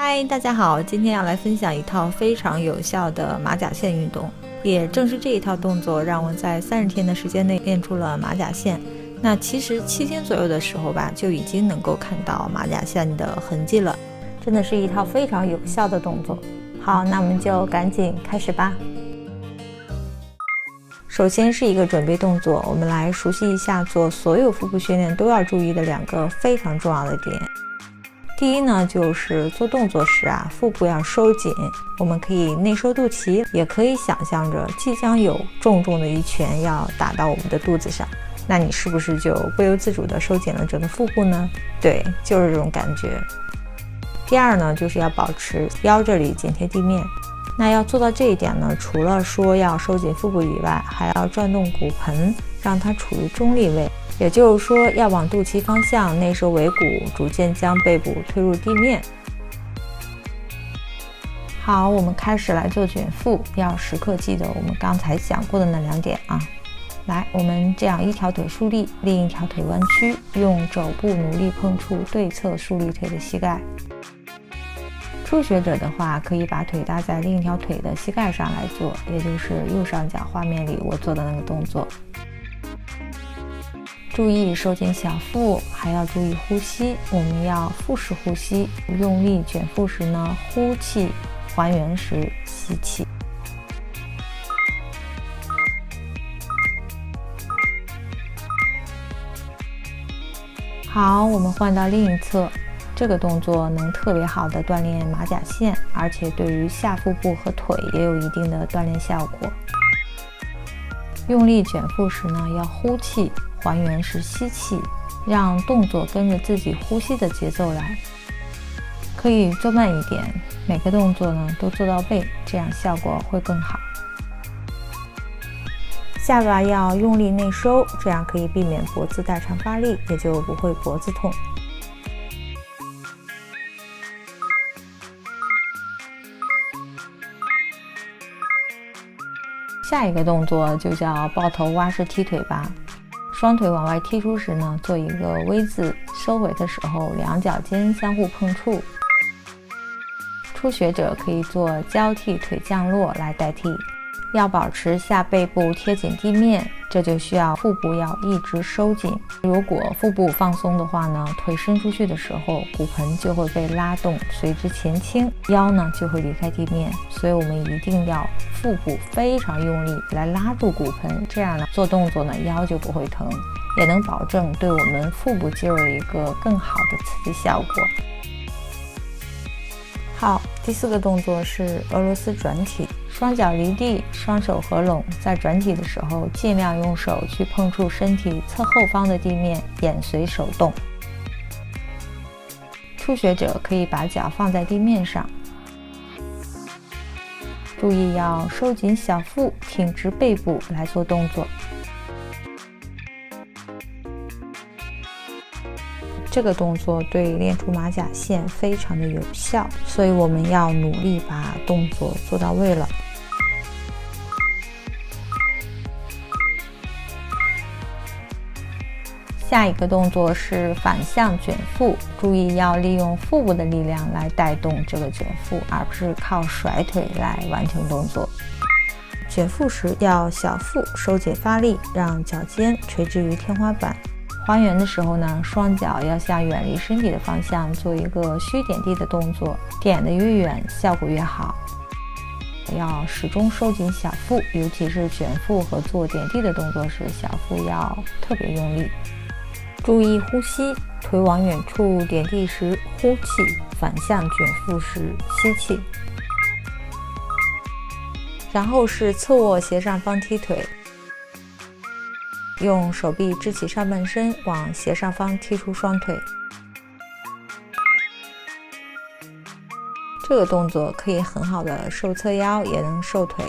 嗨，大家好，今天要来分享一套非常有效的马甲线运动。也正是这一套动作让我在30天的时间内练出了马甲线。那其实7天左右的时候吧，就已经能够看到马甲线的痕迹了，真的是一套非常有效的动作。好，那我们就赶紧开始吧。首先是一个准备动作，我们来熟悉一下做所有腹部训练都要注意的2个非常重要的点。第一呢，就是做动作时腹部要收紧，我们可以内收肚脐，也可以想象着即将有重重的一拳要打到我们的肚子上，那你是不是就不由自主地收紧了整个腹部呢？对，就是这种感觉。第二呢，就是要保持腰这里紧贴地面。那要做到这一点呢，除了说要收紧腹部以外，还要转动骨盆，让它处于中立位，也就是说要往肚脐方向内收尾骨，逐渐将背部推入地面。好，我们开始来做卷腹，要时刻记得我们刚才讲过的那2点啊。来，我们这样一条腿竖立，另一条腿弯曲，用肘部努力碰触对侧竖立腿的膝盖。初学者的话，可以把腿搭在另一条腿的膝盖上来做，也就是右上角画面里我做的那个动作。注意收紧小腹，还要注意呼吸，我们要腹式呼吸，用力卷腹时呢，呼气，还原时吸气。好，我们换到另一侧。这个动作能特别好的锻炼马甲线，而且对于下腹部和腿也有一定的锻炼效果。用力卷腹时呢，要呼气，还原时吸气，让动作跟着自己呼吸的节奏来。可以做慢一点，每个动作呢都做到位，这样效果会更好。下巴要用力内收，这样可以避免脖子代偿发力，也就不会脖子痛。下一个动作就叫抱头蛙式踢腿吧。双腿往外踢出时呢，做一个 V 字，收回的时候两脚尖相互碰触。初学者可以做交替腿降落来代替。要保持下背部贴紧地面，这就需要腹部要一直收紧。如果腹部放松的话呢，腿伸出去的时候，骨盆就会被拉动，随之前倾，腰呢就会离开地面。所以我们一定要腹部非常用力来拉住骨盆，这样呢做动作呢腰就不会疼，也能保证对我们腹部肌肉的一个更好的刺激效果。好，第4个动作是俄罗斯转体。双脚离地，双手合拢，在转体的时候尽量用手去碰触身体侧后方的地面，眼随手动。初学者可以把脚放在地面上，注意要收紧小腹，挺直背部来做动作。这个动作对练出马甲线非常的有效，所以我们要努力把动作做到位了。下一个动作是反向卷腹，注意要利用腹部的力量来带动这个卷腹，而不是靠甩腿来完成动作。卷腹时要小腹收紧发力，让脚尖垂直于天花板。还原的时候呢，双脚要向远离身体的方向做一个虚点地的动作，点得越远效果越好。要始终收紧小腹，尤其是卷腹和做点地的动作时，小腹要特别用力。注意呼吸，腿往远处点地时呼气，反向卷腹时吸气。然后是侧卧斜上方踢腿，用手臂支起上半身，往斜上方踢出双腿。这个动作可以很好的瘦侧腰，也能瘦腿。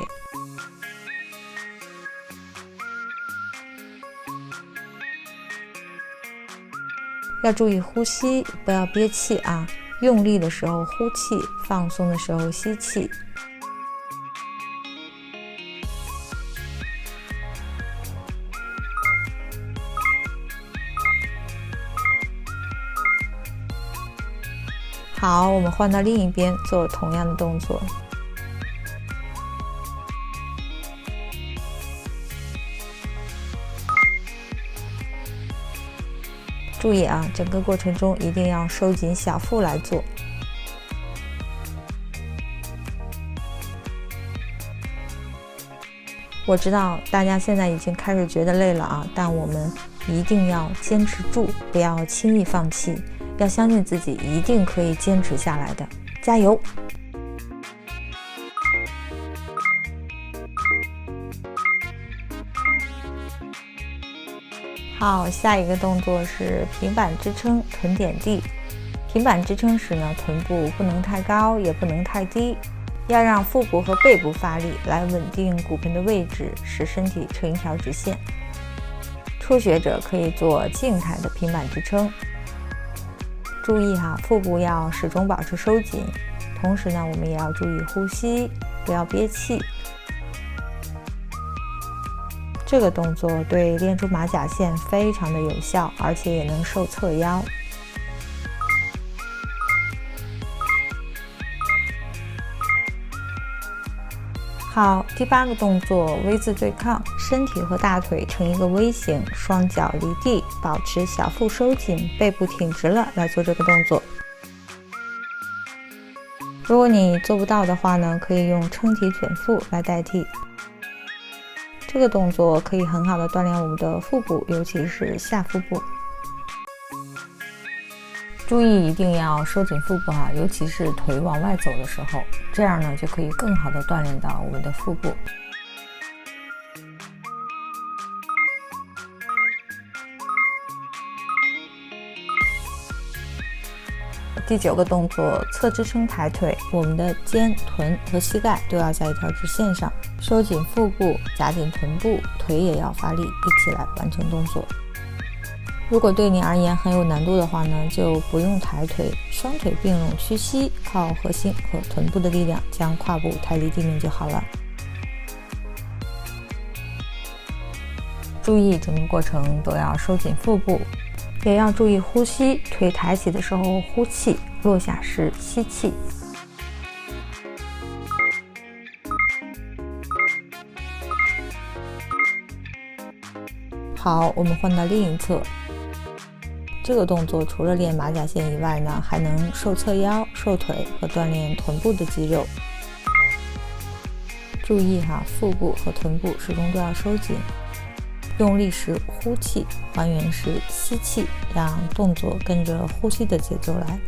要注意呼吸，不要憋气啊！用力的时候呼气，放松的时候吸气。好，我们换到另一边做同样的动作。注意啊，整个过程中一定要收紧小腹来做。我知道大家现在已经开始觉得累了啊，但我们一定要坚持住，不要轻易放弃，要相信自己一定可以坚持下来的，加油！好，下一个动作是平板支撑臀点地。平板支撑时呢，臀部不能太高，也不能太低，要让腹部和背部发力，来稳定骨盆的位置，使身体成一条直线。初学者可以做静态的平板支撑。注意哈，腹部要始终保持收紧，同时呢，我们也要注意呼吸，不要憋气。这个动作对练出马甲线非常的有效，而且也能瘦侧腰。好，第8个动作 V 字对抗，身体和大腿成一个 V 型，双脚离地，保持小腹收紧，背部挺直了来做这个动作。如果你做不到的话呢，可以用撑体卷腹来代替。这个动作可以很好的锻炼我们的腹部，尤其是下腹部。注意一定要收紧腹部哈，尤其是腿往外走的时候，这样呢就可以更好的锻炼到我们的腹部。第9个动作侧支撑抬腿，我们的肩、臀和膝盖都要在一条直线上，收紧腹部，夹紧臀部，腿也要发力，一起来完成动作。如果对你而言很有难度的话呢，就不用抬腿，双腿并拢屈膝，靠核心和臀部的力量将胯部抬离地面就好了。注意整个过程都要收紧腹部，也要注意呼吸，腿抬起的时候呼气，落下时吸气。好，我们换到另一侧。这个动作除了练马甲线以外呢，还能瘦侧腰、瘦腿和锻炼臀部的肌肉。注意哈，腹部和臀部始终都要收紧。用力时呼气，还原时吸气，让动作跟着呼吸的节奏来。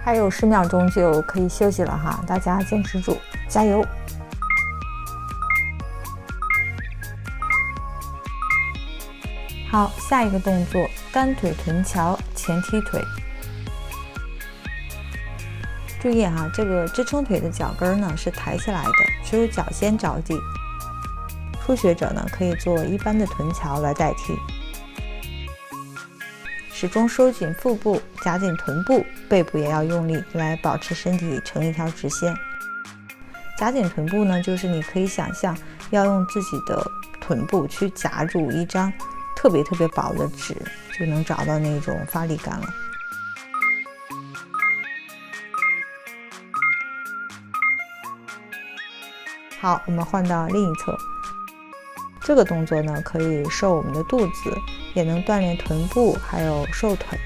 还有10秒钟就可以休息了哈，大家坚持住，加油！好，下一个动作单腿臀桥前踢腿。注意哈，这个支撑腿的脚跟呢是抬起来的，只有脚先着地。初学者呢可以做一般的臀桥来代替。始终收紧腹部，夹紧臀部，背部也要用力，来保持身体成一条直线。夹紧臀部呢，就是你可以想象要用自己的臀部去夹住一张特别薄的纸，就能找到那种发力感了。好，我们换到另一侧。这个动作呢，可以瘦我们的肚子，也能锻炼臀部，还有瘦腿。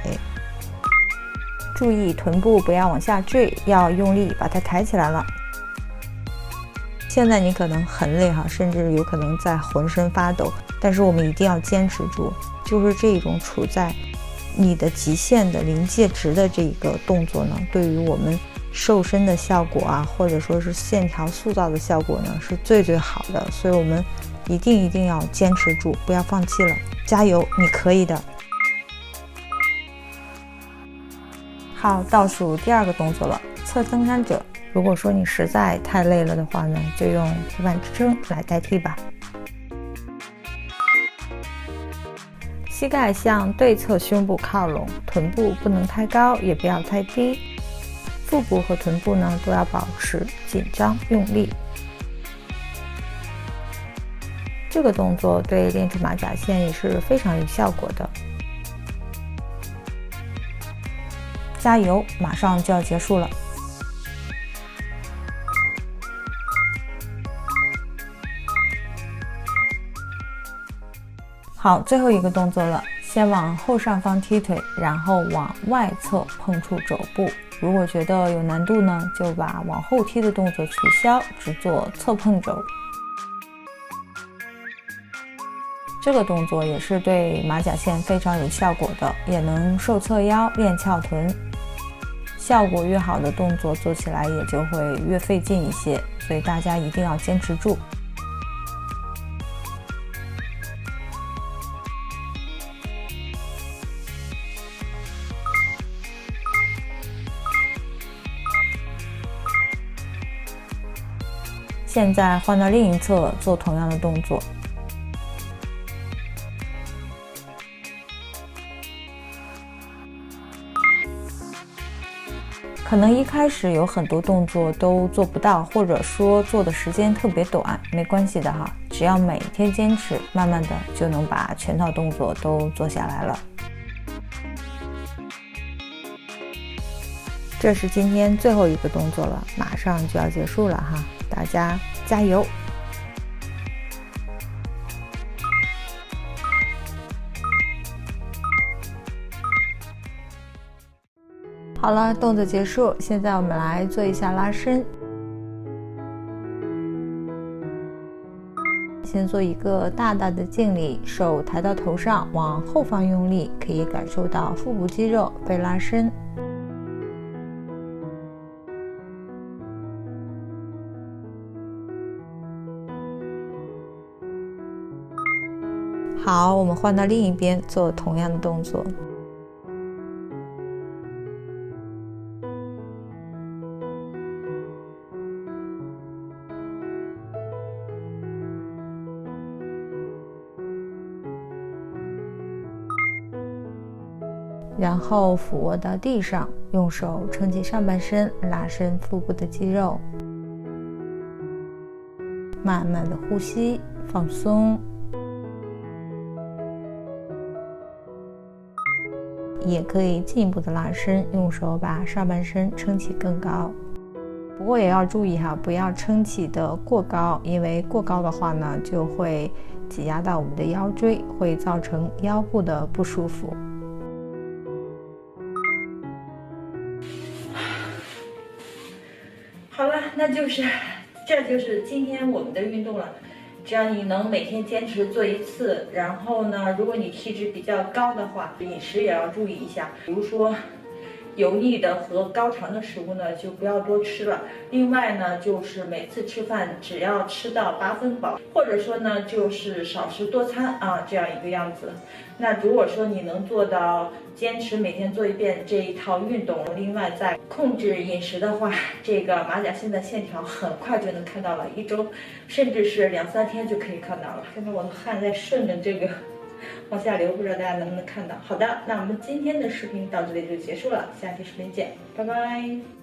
注意臀部不要往下坠，要用力把它抬起来了。现在你可能很累哈，甚至有可能在浑身发抖，但是我们一定要坚持住，就是这种处在你的极限的临界值的这个动作呢，对于我们瘦身的效果啊，或者说是线条塑造的效果呢，是最好的。所以我们一定要坚持住，不要放弃了，加油，你可以的。好，倒数第2个动作了，侧登山者。如果说你实在太累了的话呢，就用平板支撑来代替吧。膝盖向对侧胸部靠拢，臀部不能太高，也不要太低。腹部和臀部呢都要保持紧张用力。这个动作对练出马甲线也是非常有效果的。加油，马上就要结束了。好，最后一个动作了，先往后上方踢腿，然后往外侧碰触肘部。如果觉得有难度呢，就把往后踢的动作取消，只做侧碰肘。这个动作也是对马甲线非常有效果的，也能瘦侧腰、练翘臀。效果越好的动作做起来也就会越费劲一些，所以大家一定要坚持住。现在换到另一侧做同样的动作。可能一开始有很多动作都做不到，或者说做的时间特别短，没关系的哈，只要每天坚持，慢慢的就能把全套动作都做下来了。这是今天最后一个动作了，马上就要结束了哈，大家加油！好了，动作结束，现在我们来做一下拉伸。先做一个大大的敬礼，手抬到头上，往后方用力，可以感受到腹部肌肉被拉伸。好，我们换到另一边做同样的动作。然后俯卧到地上，用手撑起上半身，拉伸腹部的肌肉。慢慢的呼吸，放松。也可以进一步的拉伸，用手把上半身撑起更高。不过也要注意哈，不要撑起的过高，因为过高的话呢，就会挤压到我们的腰椎，会造成腰部的不舒服。好了，这就是今天我们的运动了。只要你能每天坚持做一次，然后呢，如果你体脂比较高的话，饮食也要注意一下，比如说油腻的和高糖的食物呢，就不要多吃了。另外呢，就是每次吃饭只要吃到8分饱，或者说呢，就是少食多餐啊，这样一个样子。那如果说你能做到坚持每天做一遍这一套运动，另外再控制饮食的话，这个马甲线的线条很快就能看到了，1周甚至是2、3天就可以看到了。现在我的汗在顺着这个往下流，不知道大家能不能看到。好的，那我们今天的视频到这里就结束了，下期视频见，拜拜。